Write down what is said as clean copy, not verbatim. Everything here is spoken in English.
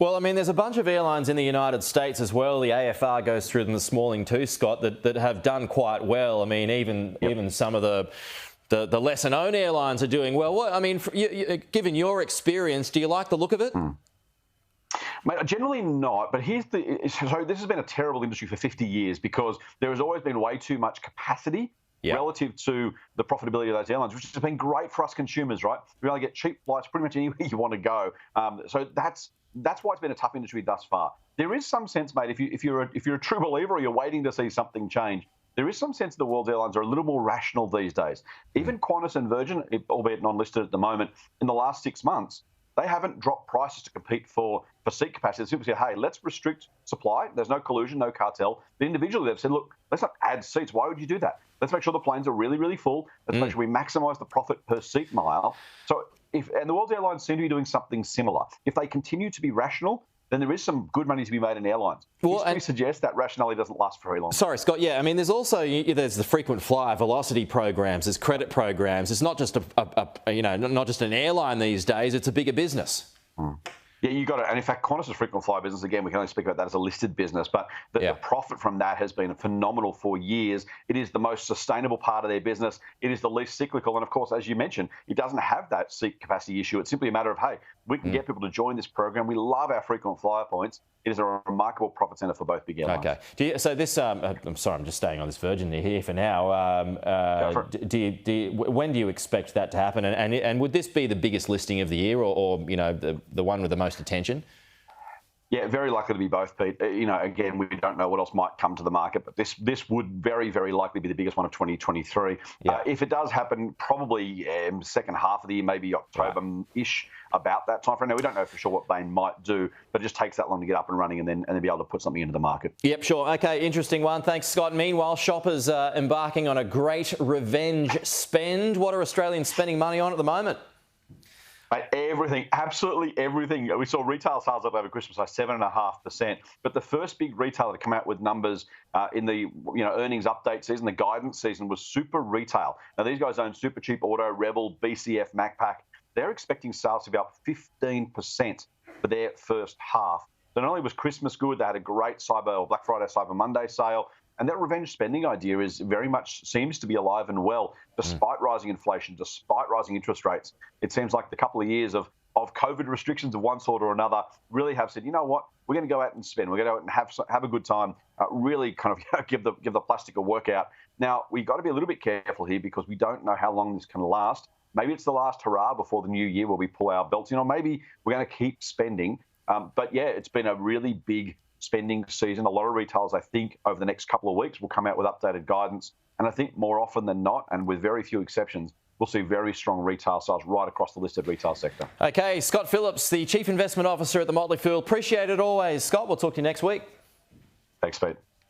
Well, I mean, there's a bunch of airlines in the United States as well. The AFR goes through them this morning too, Scott, that have done quite well. I mean, even some of the lesser-known airlines are doing well. What, I mean, given your experience, do you like the look of it? Mate, generally not, but so this has been a terrible industry for 50 years because there has always been way too much capacity relative to the profitability of those airlines, which has been great for us consumers, right? We only get cheap flights pretty much anywhere you want to go. So that's why it's been a tough industry thus far. There is some sense, mate, if you're a true believer or you're waiting to see something change, there is some sense the world's airlines are a little more rational these days. Even Qantas and Virgin, albeit non-listed at the moment, in the last 6 months, they haven't dropped prices to compete for seat capacity. They simply said, hey, let's restrict supply. There's no collusion, no cartel. But individually, they've said, look, let's not add seats. Why would you do that? Let's make sure the planes are really, really full. Let's make sure we maximise the profit per seat mile. And the world's airlines seem to be doing something similar. If they continue to be rational, then there is some good money to be made in airlines. History suggests that rationality doesn't last very long. Sorry, Scott. Yeah, I mean, there's also there's the frequent flyer velocity programs, there's credit programs. It's not just not just an airline these days. It's a bigger business. Yeah, you got it. And in fact, Qantas' frequent flyer business, again, we can only speak about that as a listed business, but the profit from that has been phenomenal for years. It is the most sustainable part of their business. It is the least cyclical. And of course, as you mentioned, it doesn't have that seat capacity issue. It's simply a matter of, hey, we can get people to join this program. We love our frequent flyer points. It is a remarkable profit centre for both big airlines. Okay. So this, I'm sorry, I'm just staying on this Virgin here for now. When do you expect that to happen? And would this be the biggest listing of the year, or the one with the most attention? Yeah, very likely to be both, Pete. Again, we don't know what else might come to the market, but this would very, very likely be the biggest one of 2023. If it does happen, probably second half of the year, maybe October-ish, about that time frame. Now, we don't know for sure what Bain might do, but it just takes that long to get up and running and then be able to put something into the market. Yep, sure. Okay, interesting one. Thanks, Scott. Meanwhile, shoppers are embarking on a great revenge spend. What are Australians spending money on at the moment? Mate, everything, absolutely everything. We saw retail sales up over Christmas by 7.5%. But the first big retailer to come out with numbers in the earnings update season, the guidance season, was Super Retail. Now, these guys own Supercheap Auto, Rebel, BCF, Macpac. They're expecting sales to be up 15% for their first half. So not only was Christmas good, they had a great Black Friday, Cyber Monday sale. And that revenge spending idea is very much seems to be alive and well, despite rising inflation, despite rising interest rates. It seems like the couple of years of COVID restrictions of one sort or another really have said, you know what, we're going to go out and spend. We're going to go out and have a good time, really kind of give the plastic a workout. Now, we've got to be a little bit careful here because we don't know how long this can last. Maybe it's the last hurrah before the new year where we pull our belts in, or maybe we're going to keep spending. But yeah, it's been a really big spending season. A lot of retailers, I think, over the next couple of weeks will come out with updated guidance. And I think more often than not, and with very few exceptions, we'll see very strong retail sales right across the listed retail sector. Okay, Scott Phillips, the Chief Investment Officer at the Motley. Appreciate it always. Scott, we'll talk to you next week. Thanks, Pete.